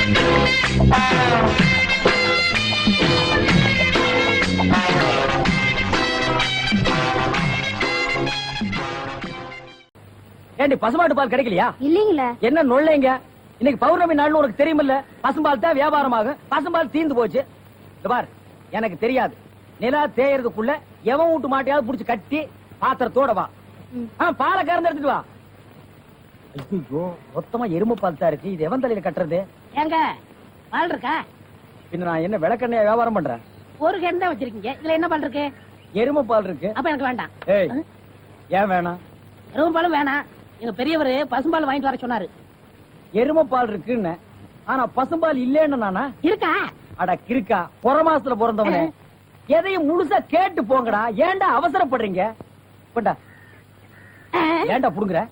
ஏண்டி பசுமாட்டு பால் கிடைக்கலையா? இல்லீங்களே. என்ன நொல்லைங்க? இன்னைக்கு பௌர்ணமி நாள்னு உனக்கு தெரியுமில்ல? பசும்பால் தான் வியாபாரமாகும். பசும்பால் தீந்து போச்சு. பார், எனக்கு தெரியாது. நிலா தேயறதுக்குள்ள எவன் வீட்டு மாட்டையாவது புடிச்சு கட்டி பாத்திரத்தோட வா. பாலை கறந்து எடுத்துட்டு வா. ஐயோ, மொத்தமா எருமை பால் தான் இருக்கு. இது எவன் தலையில கட்டுறது? ஏங்க பால் இருக்கா? பின்ன நான் என்ன விளக்கெண்ணையா வியாபாரம் பண்றேன்? ஒரு கேன் தான் வச்சிருக்கீங்க. இதுல என்ன பால் இருக்கு? எருமை பால் இருக்கு. அப்ப எனக்கு வேண்டாம். ஏய், ஏன் வேணாம்? எருமை பாலும் வேணாம். எங்க பெரியவர் பசும்பால் வாங்கிட்டு வர சொன்னாரு. எருமை பால் இருக்குன்னு, ஆனா பசும்பால் இல்லேன்னு நானா? இருக்கா? அட கிறுக்கா, புற மாசத்துல பிறந்தவனே, எதையும் முழுசா கேட்டு போங்கடா. ஏன்டா அவசரப்படுறீங்க? கொண்டா. ஏன்டா புடுங்குற?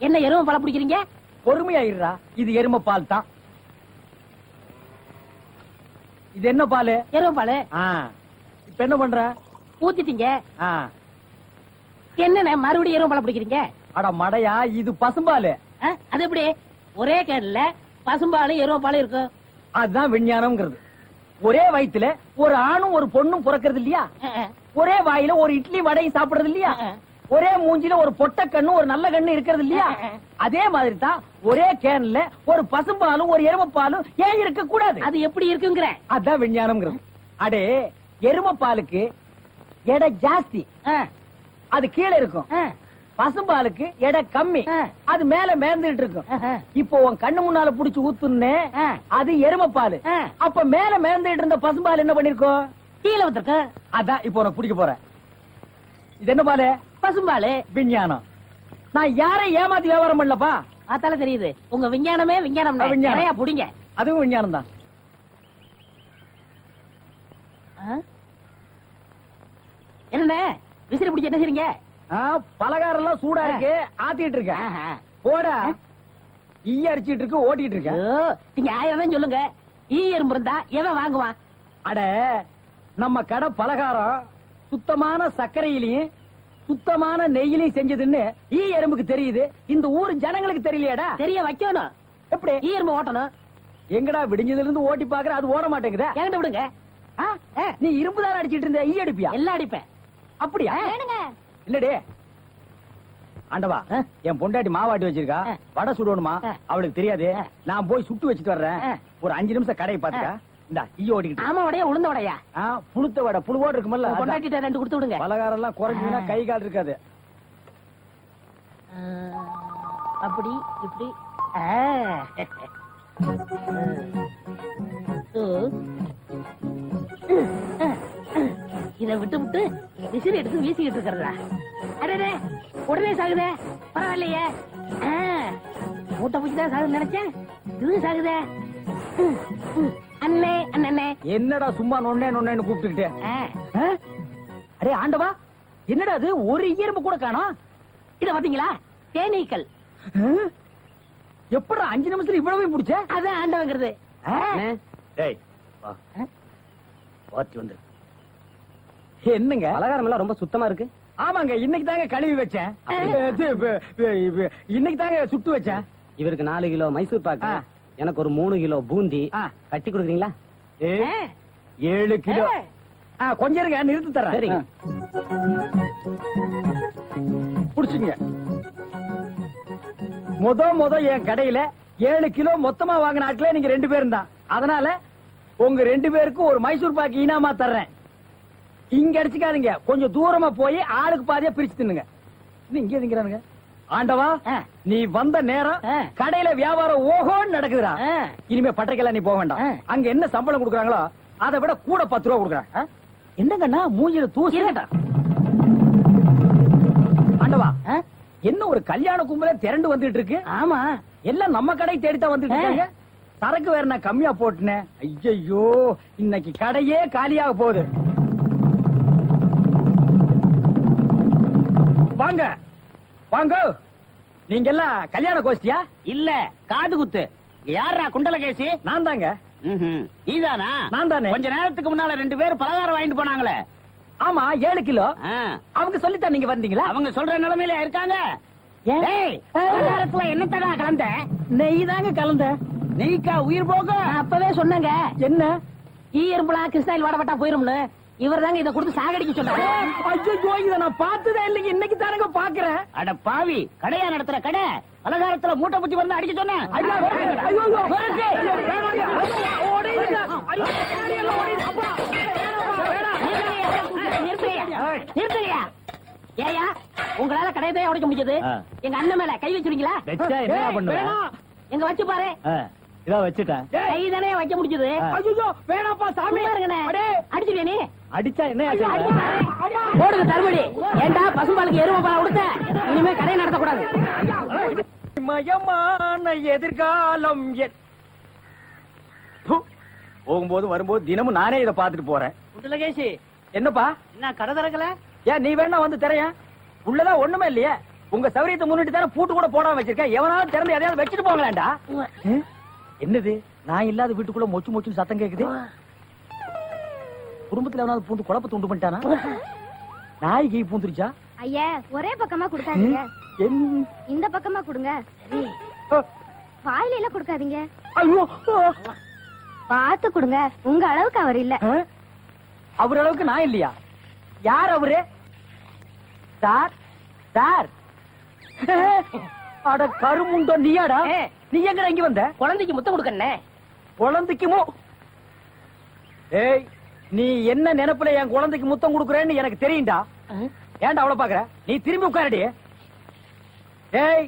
என்ன எருமை பால் பிடிக்கிறீங்க? பொறுமையா இருடா. இது எருமை பால் தான். இது என்ன பால்? எருமை பால். இப்ப என்ன பண்ற? ஊத்திட்டீங்க. என்ன மறுபடியும் எருமை பால் பிடிக்கிறீங்க? அட மடையா, இது பசும்பால். அது எப்படி ஒரே கேன்ல பசும்பாலும் எருமை பாலும் இருக்கும்? அதுதான் விஞ்ஞானம்ங்கிறது. ஒரே வயித்துல ஒரு ஆணும் ஒரு பொண்ணும் பிறக்கிறது இல்லையா? ஒரே வாயில ஒரு இட்லி வடையும் சாப்பிடுறது இல்லையா? ஒரே மூஞ்சில ஒரு பொட்ட கண்ணு ஒரு நல்ல கண்ணு இருக்கிறது இல்லையா? அதே மாதிரி தான் ஒரே கேன்ல ஒரு பசும்பாலும் ஒரு எருமை பாலும் ஏன் இருக்க கூடாது? அது எப்படி இருக்குங்கிற? அதான் விஞ்ஞானம்ங்கிறது. அடே, எருமை பாலுக்கு எடை ஜாஸ்தி, அது கீழே இருக்கும். பசும்பாலுக்கு எடை கம்மி, அது மேல மேந்துட்டு இருக்கும். இப்போ உன் கண்ணு முன்னால புடிச்சு ஊத்துன்னு, அது எருமை பால். அப்ப மேல மேந்துட்டு இருந்த பசும்பால் என்ன பண்ணிருக்கோம்? கீழே வந்துருக்கு. அதான் இப்போ உனக்கு பிடிக்க போறேன். இது என்ன பாலு? பசும்பாலு. விஞ்ஞானம். நான் யாரை ஏமாத்தி வியாபாரம் பண்ணலப்பா. அதால தெரியுது உங்க விஞ்ஞானமே விஞ்ஞானம். நிறைய புடிங்க. அதுவும் விஞ்ஞானம் தான். என்ன விசிறி பிடிச்சு என்ன செய்றீங்க? பலகாரம் எல்லாம் சூடா இருக்கு, ஆத்திட்டு இருக்கேன். போடா. ஈ அரிச்சிட்டு இருக்கு, ஓட்டிட்டு இருக்கேன். நீங்க 1000 சொல்லுங்க. ஈ எறும்பு இருந்தா எவன் வாங்குவான்? அட, நம்ம கடை பலகாரம் சுத்தமான சர்க்கரையிலையும் சுத்தமான நெய்யிலையும் செஞ்சதுன்னு ஈ எறும்புக்கு தெரியுது. இந்த ஊர் ஜனங்களுக்கு தெரியலையாடா? தெரிய வைக்கணும். எப்படி? ஈ எறும்பு ஓட்டணும். எங்கடா விடிஞ்சதுல இருந்து ஓட்டி பாக்குற, அது ஓட மாட்டேங்குதா? என்கிட்ட விடுங்க. நீ இரும்பு தானே அடிச்சிட்டு இருந்த, ஈ அடிப்பியா? எல்லாம் அடிப்பேன். அப்படியா? இல்லடே ஆண்டவா, என் பொண்டாட்டி மாவாட்டி வச்சிருக்கா, வடை சுடணுமா? அவளுக்கு தெரியாது. நான் போய் சுட்டு வச்சுட்டு வர்றேன். ஒரு 5 நிமிஷம் கடையை பாத்துக்க. இந்த ஈ ஓடிக்கிட்டு. ஆமா, வடையா உளுந்த வடையா? புளுத்த வடை, புழுவோடு இருக்குமல்ல. பொண்டாட்டிட்ட 2 கொடுத்து விடுங்க. பலகாரம் எல்லாம் குறைஞ்சுன்னா கை கால் இருக்காது. அப்படி இப்படி. இத விட்டு விட்டு விசிறி எடுத்து வீசிக்கிட்டு இருக்கிறதா? அடே, உடனே சாகுதே. பரவாயில்லையே. மூட்டை பூச்சிதான் சாகுது நினைச்சேன். இது சாகுதே. அண்ணே அண்ணே, என்னடா சும்மா நொண்ணே நொண்ணேன்னு கூப்பிட்டுக்கிட்டே? அடே ஆண்டவா, என்னடா அது? ஒரு ஈரம்பு கூட காணோம். இத பாத்தீங்களா? தேனீக்கள். எப்படா 5 நிமிஷத்துல இவ்வளவு பிடிச்ச? அதான் ஆண்டவங்கிறது. என்னங்க பலகாரம் எல்லாம் ரொம்ப சுத்தமா இருக்கு? ஆமாங்க, இன்னைக்கு தாங்க கழுவி வச்சேன். இன்னைக்கு தாங்க சுட்டு வச்சேன். இவருக்கு 4 கிலோ மைசூர் பாக்கு, எனக்கு ஒரு 3 கிலோ பூந்தி கட்டி கொடுக்குறீங்களா? 7 கிலோ. கொஞ்சம் இருங்க, நிறுத்து தரேன். சரிங்க. புடிச்சுங்க. முத என் கடையில 7 கிலோ மொத்தமா வாங்கின ஆட்களே நீங்க 2 பேரும் தான். அதனால உங்க 2 பேருக்கும் ஒரு மைசூர் பாக்கு இனாமா தர்றேன். இங்க அடிச்சுக்காதீங்க, கொஞ்சம் தூரமா போய் ஆளுக்கு பாதியா பிரிச்சு தின்னுங்க. இங்க திங்கிறானுங்க. ஆண்டவா, நீ வந்த நேரம் கடையில வியாபாரம் ஓஹோன்னு நடக்குதுடா. இனிமே பட்டறைக்கெல்லாம் நீ போக வேண்டாம். அங்க என்ன சம்பளம் கொடுக்குறாங்களோ அதை விட கூட 10 ரூபா கொடுக்குறாங்க. என்னங்கண்ணா மூஞ்சில தூசி? ஆண்டவா, என்ன ஒரு கல்யாண கும்பல திரண்டு வந்துட்டு இருக்கு? ஆமா, எல்லாம் நம்ம கடை தேடித்தான் வந்துட்டு இருக்காங்க. சரக்கு வேற நான் கம்மியா போட்டுனேன். ஐயோ, இன்னைக்கு கடையே காலியாக போகுது. வாங்க வாங்க. நீங்க எல்லாம் கல்யாண கோஷ்டியா? இல்ல, காது குத்து. யாரா குண்டலகேசி? நான் தாங்க. நீதானா? நான் தானே. கொஞ்ச நேரத்துக்கு முன்னால 2 பேர் பலகாரம் வாங்கிட்டு போனாங்களே. ஆமா, 7 கிலோ. அவங்க சொல்லித்தான் நீங்க வந்தீங்களா? அவங்க சொல்ற நிலைமையில இருக்காங்க. பலகாரத்துல என்னத்தடா கலந்த? நெய் தாங்க கலந்த. நெய்க்கா உயிர் போக நான் அப்பவே சொன்னேங்க என்ன ஈ எறும்புலாம் கிருஷ்ணாயில் வாடப்பட்டா போயிரும்னு. இவர் தாங்க இதை கொடுத்து சாகடிக்க சொன்னாரு. ஐயோ இத நான் பார்த்ததே இல்லைங்க, இன்னைக்கு தானங்க பாக்குறேன். அட பாவி, கடையா நடத்துற கடை பலகாரத்துல மூட்டை பூச்சி வந்து அடிக்க சொன்னேன். ஐயோ, ஐயோ, ஐயோ, வேணாங்க. ஓடிடுங்க. ஐயோ, ஓடிடுங்க. அப்பா, நிறுத்துங்கய்யா. ஏயா, உங்களால கடையவே உடைக்க முடிஞ்சது. எங்க அண்ணன் மேல கை வச்சிருக்கீங்களா? வேணாம். எங்க வச்சு பாரு. இதோ வச்சுட்டேன். கை தானே வைக்க முடிஞ்சது. ஐயோ, வேணாப்பா சாமி. அடிச்சுடுவே நீ. அடிச்சா என்ன போடுங்க தருமடி. ஏண்டா பசும்பாலுக்கு எருமை பால் கொடுத்த? இனிமே கடையை நடத்தக்கூடாது. மயமான எதிர்காலம் போகும்போது வரும்போது தினமும் நானே இதை பாத்துட்டு போறேன். முத்துலகேசி, என்னப்பா என்ன கடை திறக்கல? ஏன் நீ வேணா வந்து திரையன்? உள்ளதான் ஒண்ணுமே இல்லையே. உங்க சௌரியத்தை முன்னிட்டு தானே பூட்டு கூட போடாம வச்சிருக்கேன். எவனாவது திறந்து எதையாவது வச்சுட்டு போங்களேன்டா. என்னது நான் இல்லாத வீட்டுக்குள்ள மொச்சு மொச்சு சத்தம் கேக்குது? குடும்பத்துல எவனாவது பூந்து குழப்பத்தை உண்டு பண்ணிட்டானா? நாய்க்கு பூந்துருச்சா? ஐயா, ஒரே பக்கமா கொடுக்காதீங்க, இந்த பக்கமா கொடுங்க. வாயில எல்லாம் கொடுக்காதீங்க, ஐயோ, பார்த்து கொடுங்க. உங்க அளவுக்கு அவர் இல்ல. அவர் அளவுக்கு நான் இல்லையா? யார் அவரு? Sir, sir. அட கருமுண்டோ, நீயாடா? நீ எங்க இங்க வந்த? குழந்தைக்கு முத்தம் கொடுக்கண்ணே. குழந்தைக்குமோ? ஏய், நீ என்ன நினைப்புல என் குழந்தைக்கு முத்தம் கொடுக்குறேன்னு எனக்கு தெரியும்டா. ஏன்டா அவ்வளவு பாக்குற? நீ திரும்பி உட்காரடி. ஏய்,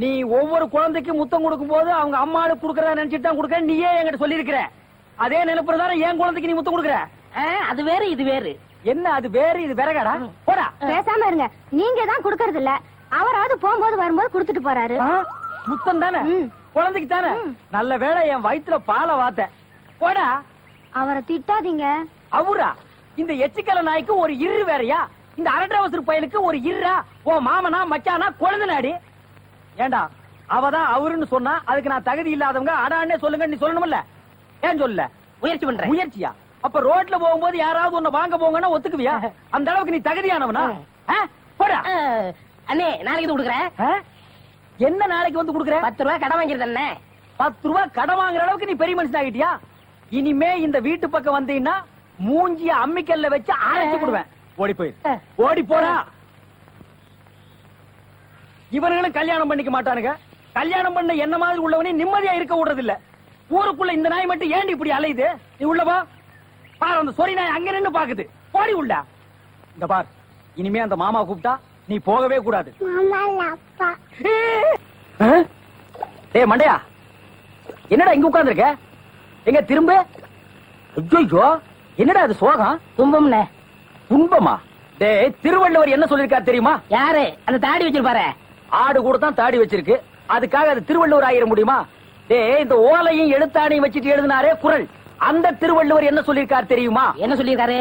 நீ ஒவ்வொரு குழந்தைக்கு முத்தம் கொடுக்கும் போது அவங்க அம்மாவுக்கு கொடுக்கறத நினைச்சிட்டு தான் கொடுக்க. நீயே என்கிட்ட சொல்லி இருக்கிற. அதே நினைப்புல தானே என் குழந்தைக்கு நீ முத்தம் கொடுக்குற. அது வேறு இது வேறு. என்ன அது வேறு இது விறகாடா? போடா. பேசாம இருங்க. நீங்க தான் கொடுக்கறது இல்ல, அவராவது போகும்போது வரும்போது கொடுத்துட்டு போறாரு. முத்தம் தானே குழந்தைக்கு தானே? நல்ல வேளை என் வயிற்றுல பாலை வாத்த. போடா. அவரை திட்டாதீங்க. அவரா? இந்த எச்சிக்கல நாய்க்கு ஒரு இரு வேறையா? இந்த அரட்டவசர் பயலுக்கு ஒரு இருரா? ஓ மாமனா மச்சானா குழந்தை நாடி? ஏண்டா அவதான் அவருன்னு சொன்னா அதுக்கு நான் தகுதி இல்லாதவங்க அடான்னே சொல்லுங்க நீ சொல்லணும்ல? ஏன் சொல்ல? முயற்சி பண்றேன். முயற்சியா? அப்ப ரோட்ல போகும்போது யாராவது உன்னை வாங்க போங்கன்னா ஒத்துக்குவியா? அந்த அளவுக்கு நீ தகுதியானவனா? போடா. அண்ணே, நாளைக்கு இது கொடுக்குறேன். என்ன நாளைக்கு வந்து கொடுக்குற? 10 ரூபாய் கடன் வாங்கிருந்தே. 10 ரூபாய் கடன் வாங்குற அளவுக்கு நீ பெரிய மனுஷன் ஆகிட்டியா? இனிமே இந்த வீட்டு பக்கம் வந்தீங்கன்னா மூஞ்சிய அம்மிக்கல்ல வச்சு அரைச்சு கொடுவேன். ஓடி போய் ஓடி போறா. இவர்களும் கல்யாணம் பண்ணிக்க மாட்டானுங்க. கல்யாணம் பண்ண என்ன மாதிரி உள்ளவனே நிம்மதியா இருக்க விடுறது இல்ல. ஊருக்குள்ள இந்த நாய் மட்டும் ஏண்டி இப்படி அலையுது? நீ உள்ளவா பாரு. அந்த சொறி நாய் அங்க நின்னு பாக்குது. போடி உள்ள. இந்த பார், இனிமே அந்த மாமா கூப்பிட்டா நீ போகவே கூடாது. டேய் மண்டையா, என்னடா இங்க உட்கார்ந்து இருக்க? எங்க திரும்ப? ஐயோ, என்னடா அது சோகம்? துன்பம்னே. துன்பமா? டேய், திருவள்ளுவர் என்ன சொல்லிருக்காரு தெரியுமா? யாரு அந்த தாடி வச்சிருப்பாரு? ஆடு கூட தான் தாடி வச்சிருக்கு, அதுக்காக அது திருவள்ளுவர் ஆயிர முடியுமா? டேய், இந்த ஓலையும் எழுத்தாணையும் வச்சுட்டு எழுதினாரே குறள், அந்த திருவள்ளுவர் என்ன சொல்லிருக்காரு தெரியுமா? என்ன சொல்லிருக்காரு?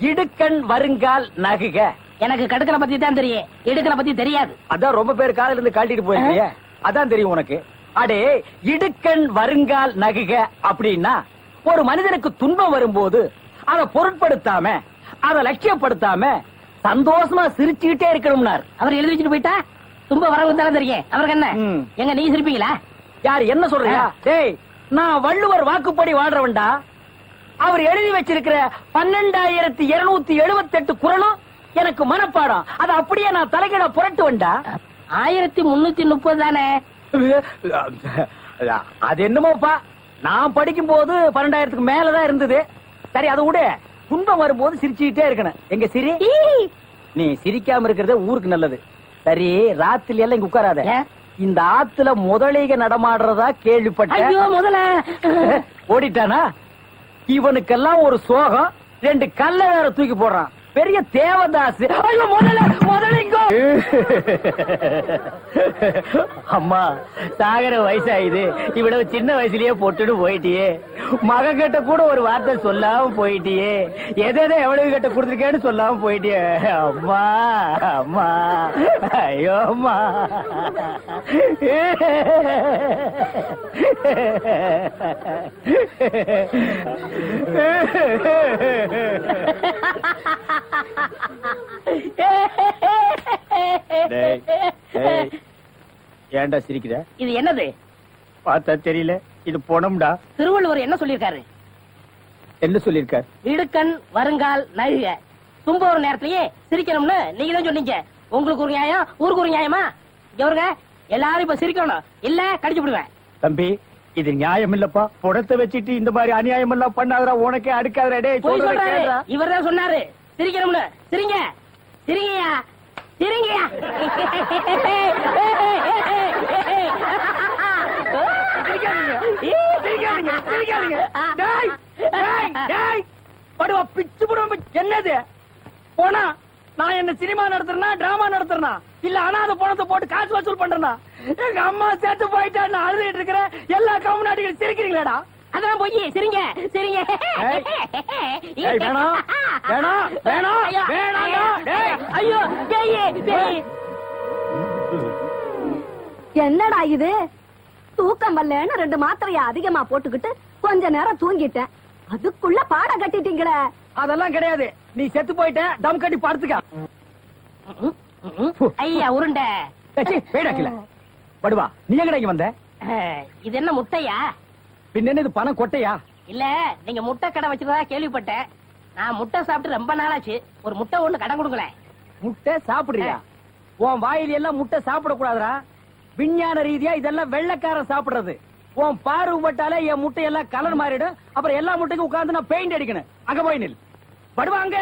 இடுக்கண் வருங்கால் நகுக. எனக்கு கடுக்கனை பத்தி தான் தெரியும், இடுக்கனை பத்தி தெரியாது. அதான் ரொம்ப பேர் காலையில இருந்து காட்டிட்டு போயிருக்கீங்க, அதான் தெரியும் உனக்கு. அடே, இடுக்கண் வருங்கால் நகுக அப்படின்னா ஒரு மனிதனுக்கு துன்பம் வரும்போது அதை பொருட்படுத்தாம, அதை லட்சியப்படுத்தாம சந்தோஷமா சிரிச்சுக்கிட்டே இருக்கணும்னார். அவர் எழுதி வச்சுட்டு போயிட்டா துன்பம் வரவு தானே தெரியும். அவருக்கு என்ன? எங்க நீ சிரிப்பீங்களா? யார் என்ன சொல்றீங்க? டேய், நான் வள்ளுவர் வாக்குப்படி வாழ்றவன்டா. அவர் எழுதி வச்சிருக்கிற 12,278 குறளும் எனக்கு மனப்பாடம். அது அப்படியே நான் தலைகீழ புரட்டுவேன்டா. 1330 தானே? அது என்னமோப்பா, நான் படிக்கும் போது 12,000க்கு மேலதான் இருந்தது. சரி, அதை விட துன்பம் வரும்போது சிரிச்சுக்கிட்டே இருக்கணும். எங்க சிரி? நீ சிரிக்காம இருக்கிறது ஊருக்கு நல்லது. சரி, ராத்திரி எல்லாம் இங்க உட்காராத. இந்த ஆத்துல முதலைக நடமாடுறதா கேள்விப்பட்டேன். ஐயோ, முதல்ல ஓடிட்டானா? இவனுக்கெல்லாம் ஒரு சோகம், 2 கல்ல வேற தூக்கி போடுறான். பெரிய தேவதாஸ். ஐயோ, முதலிங்கோ. அம்மா, சாகர வயசாயுது, இவ்வளவு சின்ன வயசுலயே போட்டுட்டு போயிட்டியே. மகன் கிட்ட கூட ஒரு வார்த்தை சொல்லாம போயிட்டியே. எதை எவ்வளவு கிட்ட கொடுத்துருக்கேன்னு சொல்லாம போயிட்டியே. அம்மா, அம்மா, ஐயோ அம்மா. ஏன்டா சிரிக்கிற? இது என்னது? பார்த்தா தெரியல. இது போனோம்டா. திருவள்ளுவர் என்ன சொல்லிருக்காரு? என்ன சொல்லிருக்கார்? இடுக்கண் வருங்கால் நழுக தும்ப ஒரு நேரத்திலேயே சிரிக்கணும்னு நீங்க தான் சொன்னீங்க. உங்களுக்கு ஒரு நியாயம், ஊருக்கு ஒரு நியாயமா? இவருங்க எல்லாரும் இப்ப சிரிக்கணும், இல்ல கடிச்சு விடுவேன். தம்பி, இது நியாயம் இல்லப்பா. புடத்தை வச்சிட்டு இந்த மாதிரி அநியாயம் எல்லாம் பண்ணாதடா, உனக்கே அடுக்காதடா. டேய் சொல்றத கேளுடா. இவர் தான் சொன்னாரு சிரிக்கணும்னு. சிரிங்க சிரிங்கயா சிரிங்கயா. பிச்சு போடுவோம். என்னது போனா? நான் என்ன சினிமா நடத்துறேனா, டிராமா நடத்துறேனா, இல்ல அனாதை பணத்தை போட்டு காசு வசூல் பண்றேனா? எங்க அம்மா சேர்த்து போயிட்டா நான் அழுதுட்டு இருக்கிறேன். எல்லா கம்முனாட்டிகள் சிரிக்கிறீங்களாடா? அதான் போய் சிரிங்க சிரிங்க. வேணாம் வேணாம் வேணாம் வேணாம். ஐயோ என்னடா இது? தூக்கம் வரலன்னு 2 மாத்திரைய அதிகமா போட்டுக்கிட்டு கொஞ்ச நேரம் தூங்கிட்டேன். அதுக்குள்ள பாட கட்டிட்டீங்களே. அதெல்லாம் கிடையாது. நீ செத்து போயிட்ட, தம் கட்டி படுத்துக்க. ஐயா உருண்டை பேடாக்கல படுவா. நீ எங்கடா இங்க வந்த? இது என்ன முட்டையா? பின்ன என்ன இது பணம் கொட்டையா? இல்ல நீங்க முட்டை கடை வச்சிருந்தா கேள்விப்பட்டேன். நான் முட்டை சாப்பிட்டு ரொம்ப நாளாச்சு. ஒரு முட்டை ஒண்ணு கடன் கொடுங்களேன். முட்டை சாப்பிடுறியா? உன் வாயில எல்லாம் முட்டை சாப்பிட கூடாதுடா. விஞ்ஞான ரீதியா இதெல்லாம் வெள்ளைக்காரன் சாப்பிடுறது. உன் பார்வை பட்டாலே என் முட்டை எல்லாம் கலர் மாறிடும். அப்புறம் எல்லா முட்டைக்கும் உட்கார்ந்து நான் பெயிண்ட் அடிக்கணும். அங்க போய் நில். படுவா அங்க.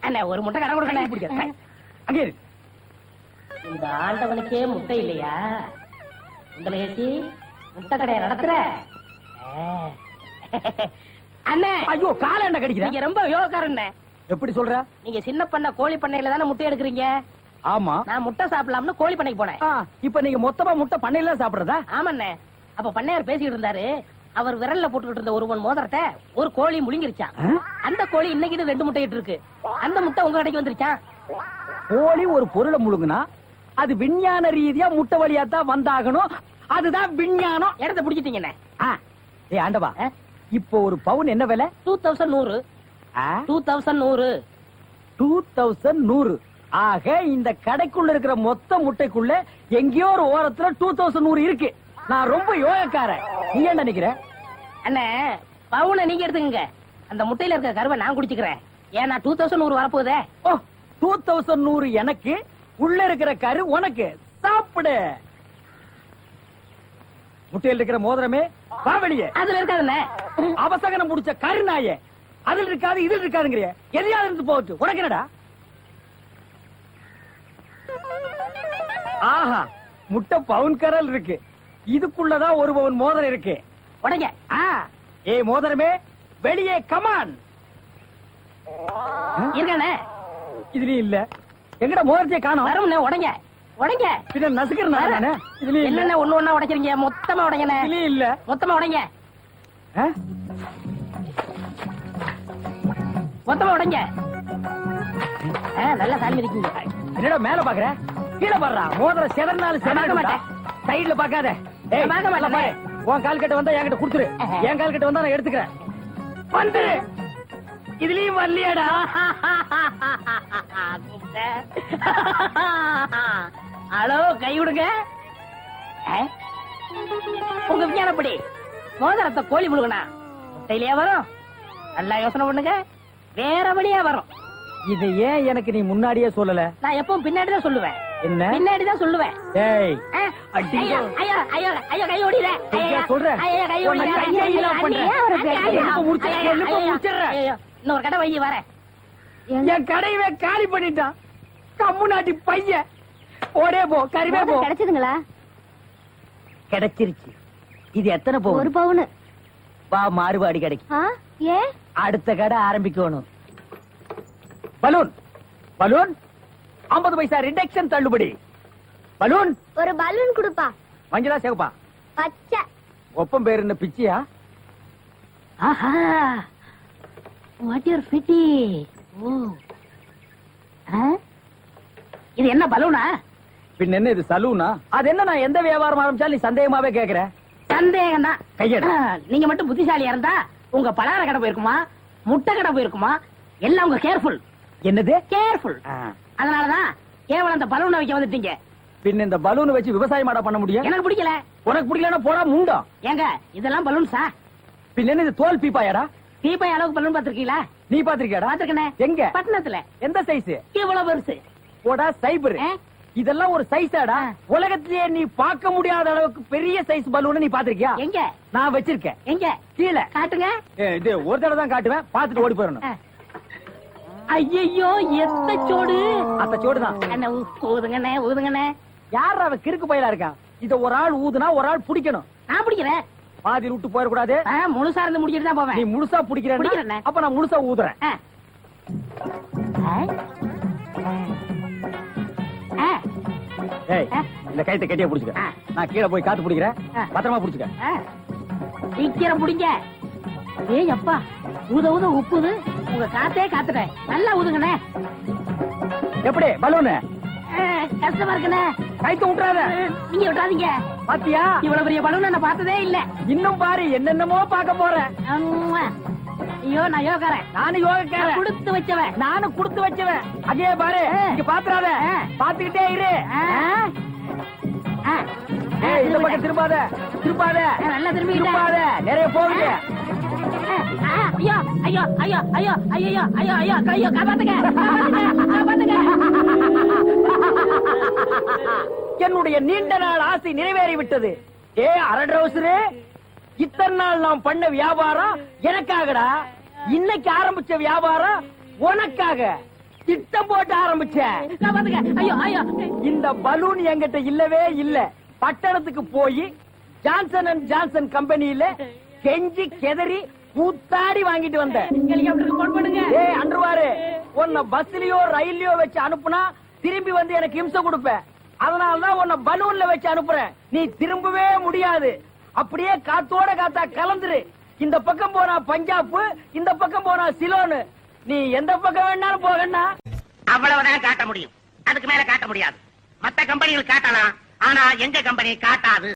அண்ணா ஒரு முட்டை கடன் கொடுக்கணும். அங்க இரு. இந்த ஆண்டவனுக்கே முட்டை இல்லையா? உங்களை ஏசி முட்டை கடையை நடத்துற அண்ணே. ஐயோ கால என்ன கடிக்கிற? நீங்க ரொம்ப யோகக்காரன். எப்படி சொல்ற? நீங்க சின்ன பண்ண கோழி பண்ணையில தானே முட்டை எடுக்கிறீங்க? ஆமா. நான் முட்டை சாப்பிடலாம்னு கோழி பண்ணைக்கு போனேன். இப்ப நீங்க மொத்தமா முட்டை பண்ணையில சாப்பிடுறதா? ஆமாண்ணே. அப்ப பண்ணையார் பேசிட்டு இருந்தாரு. அவர் விரல்ல போட்டுக்கிட்டு இருந்த ஒருவன் மோதிரத்தை ஒரு கோழி முழுங்கிருச்சான். அந்த கோழி இன்னைக்கு 2 முட்டை இருக்கு. அந்த முட்டை உங்க கடைக்கு வந்துருச்சான். கோழி ஒரு பொருளை முழுங்குனா அது விஞ்ஞான ரீதியா முட்டை வழியா தான் வந்தாகணும். அதுதான் விஞ்ஞானம். இடத்த பிடிச்சிட்டீங்கண்ணே. ஏ ஆண்டவா, இப்போ ஒரு பவுன் என்ன விலை? 2100. 2100. 2100. ஆக இந்த கடைக்குள்ள இருக்கிற மொத்த முட்டைக்குள்ள எங்கேயோ ஒரு ஓரத்துல 2100 இருக்கு. நான் ரொம்ப யோகக்காரன். நீ என்ன நினைக்கிற? அண்ணே பவுனை நீங்க எடுத்துக்கங்க. அந்த முட்டையில இருக்க கருவை நான் குடிச்சுக்கிறேன். ஏன்னா 2100 வரப்போகுதே. ஓ 2100 எனக்கு, உள்ள இருக்கிற கரு உனக்கு. சாப்பிடு. முட்டையில் இருக்கிற மோதிரமே வா வெளியே. அதுல இருக்காதுண்ணே. அவசகனம் முடிச்ச கருநாயே. அதுல இருக்காது இதுல இருக்காதுங்கிறிய. எதையாவது இருந்து போச்சு. உனக்கு என்னடா? ஆஹா, முட்டை பவுன் கரல் இருக்கு. இதுக்குள்ளதான் 1 பவுன் மோதிரம் இருக்கு. உடைங்க. ஏ மோதிரமே வெளியே கமான். இருக்கானே இதுலயும் இல்ல. எங்கட மோதிரத்தை காணோம். வரும்ண்ணே. உடைங்க உடைங்க. பின்ன நசுக்கிறேன் நானே. இதுலயும் இல்ல. என்னென்ன ஒண்ணு ஒண்ணா உடைக்கிறீங்க? மொத்தமா உடைங்கண்ணே. இதுலயும் இல்ல. மொத்தமா உடைங்க. மொத்தமா உடைங்க. நல்லா சாமி இருக்கீங்க. என்னடா மேல பாக்குற? கீழே பாடுறா. மோதிரம் செதறினாலும் செதற மாட்டேன். சைடுல பாக்காத. ஏய் பார்க்க மாட்டேன். பாரு. உன் கால் கட்ட வந்தா என்கிட்ட கொடுத்துரு. என் கால் கட்ட வந்தா நான் எடுத்துக்கிறேன். வந்துரு. இதுலயும் வரலையாடா? ஹலோ, கை விடுங்க. உங்க விஞ்ஞானப்படி மோதிரத்தை கோழி முழுகனா முட்டையிலேயே வரும். நல்லா யோசனை பண்ணுங்க. வேற வழியா வரும். இது ஏன் எனக்கு நீ முன்னாடியே சொல்லல? நான் எப்பவும் பின்னாடிதான் சொல்லுவேன். என்ன? பின்னாடிதான் சொல்லுவேன். ஏய் ஐயோ ஐயோ ஐயோ ஐயோ கை ஓடில. சொல்றேன். ஐயோ கை ஓடில. இன்னொரு கடை வை வரேன். என் கடையவே காலி பண்ணிட்டான். கம்முனாட்டி பையன். ஓடே போ. கறிவே போ. கிடைச்சதுங்களா? கிடைச்சிருச்சு. இது எத்தனை பவுன்? 1 பவுன். வா மாறுபாடி கிடைக்கும். ஏன்? அடுத்த கடை ஆரம்பிக்கணும். பலூன் பலூன் 50 பைசா ரிடக்ஷன் தள்ளுபடி. பலூன். ஒரு பலூன் கொடுப்பா. மஞ்சளா சேவப்பா? பச்சை. ஒப்பம் பேர் என்ன பிச்சியா? ஆஹா, வாட் யூர் பிட்டி. ஓ, இது என்ன பலூனா? பின்ன என்ன இது சலூனா? அது என்ன, நான் எந்த வியாபாரம் ஆரம்பிச்சாலும் நீ சந்தேகமாவே கேக்குற. சந்தேகம் தான். கையெடு. நீங்க மட்டும் புத்திசாலியா இருந்தா உங்க பலகார கடை போயிருக்குமா, முட்டை கடை போயிருக்குமா, எல்லாம் உங்க கேர்ஃபுல். என்னது கேர்ஃபுல்? அதனாலதான் கேவலம் அந்த பலூனை வைக்க வந்துட்டீங்க. பின்ன இந்த பலூன் வச்சு விவசாயம் மாடா பண்ண முடியும்? எனக்கு பிடிக்கல. உனக்கு பிடிக்கலன்னா போடா முண்டம். ஏங்க இதெல்லாம் பலூன்ஸா? பின்ன என்ன இது தோல் பீப்பாயாடா? பீப்பாய் அளவுக்கு பலூன் பாத்திருக்கீங்களா? நீ பாத்திருக்கியாடா? பாத்திருக்கனே. எங்க? பட்டணத்துல. எந்த சைஸ்? இவ்வளவு பெருசு. போடா சைபர். ஆ? இதெல்லாம் ஒரு சைஸாடா? உலகத்திலேயே நீ பார்க்க முடியாத அளவுக்கு பெரிய சைஸ் பலூன் நீ பாத்திருக்கியா? எங்க? நான் வச்சிருக்கேன். எங்க? கீழே. காட்டுங்க. இது ஒரு தடவை தான் காட்டுவேன், பாத்துட்டு ஓடி போயிடணும். ஐயோ எத்த சோடு. அந்த சோடுதான். என்ன ஊதுங்கண்ணே ஊதுங்கண்ணே. யார் அவன் கிறுக்கு பயிலா இருக்கான்? இத ஒரு ஆள் ஊதுனா ஒரு ஆள் பிடிக்கணும். நான் பிடிக்கிறேன். பாதி விட்டு போயிடக்கூடாது. முழுசா இருந்து முடிச்சிட்டு தான் போவேன். நீ முழுசா பிடிக்கிறேன். பிடிக்கிறேண்ணே. அப்ப நான் முழுசா ஊதுறேன். ஏய், இந்த கைத்தை கட்டியா புடிச்சுக்க. நான் கீழே போய் காத்து பிடிக்கிறேன். பத்திரமா புடிச்சுக்க. சீக்கிரம் பிடிங்க. ஏய் அப்பா, ஊத ஊத உப்புது. உங்க காத்தே காத்துட்டேன். நல்லா ஊதுங்கண்ணே. எப்படி பலூனு? கஷ்டமா இருக்குண்ணே. கைத்த விட்டுறாத. நீங்க விட்டாதீங்க. பாத்தியா? இவ்வளவு பெரிய பலூன் நான் பார்த்ததே இல்ல. இன்னும் பாரு, என்னென்னமோ பார்க்க போறேன். ஐயோ நான் யோகாரன். நானும் யோகக்காரன். கொடுத்து வச்சவன். நானும் கொடுத்து வச்சவன். அதே பாரு, இங்க பாத்துறாத. பாத்துக்கிட்டே இரு. ஏய், இந்த பக்கம் திரும்பாத. திரும்பாத. நல்லா திரும்பி திரும்பாத. நிறைய போகுது. ஐயோ ஐயோ ஐயோ ஐயோ ஐயோ ஐயோ ஐயோ ஐயோ காப்பாத்துங்க காப்பாத்துங்க. என்னுடைய நீண்ட நாள் ஆசை நிறைவேறி விட்டது. ஏ அரட்ரவுசரே, இத்தனை நாள் நாம் பண்ண வியாபாரம் எனக்காகடா. இன்னைக்கு ஆரம்பிச்ச வியாபாரம் உனக்காக. திட்டம் போட்டு ஆரம்பிச்சேன். காப்பாத்துங்க. ஐயோ ஐயோ. இந்த பலூன் என்கிட்ட இல்லவே இல்ல. பட்டணத்துக்கு போய் ஜான்சன் அண்ட் ஜான்சன் கம்பெனியில கெஞ்சி கெதறி கூத்தாடி வாங்கிட்டு வந்தேன். ஹெலிகாப்டருக்கு போன் பண்ணுங்க. ஏய் அன்றுவாரு, உன்னை பஸ்லயோ ரயில்லயோ வச்சு அனுப்புனா திரும்பி வந்து எனக்கு இம்சை கொடுப்ப. அதனாலதான் உன்னை பலூன்ல வச்சு அனுப்புறேன். நீ திரும்பவே முடியாது. அப்படியே காத்தோட காத்தா கலந்துரு. இந்த பக்கம் போனா பஞ்சாப், இந்த பக்கம் போனா சிலோனு. நீ எந்த பக்கம் வேணாலும் போகண்ணா. அவ்வளவுதான் காட்ட முடியும். அதுக்கு மேல காட்ட முடியாது. மத்த கம்பெனிகள் காட்டலாம், ஆனா எங்க கம்பெனி காட்டாது.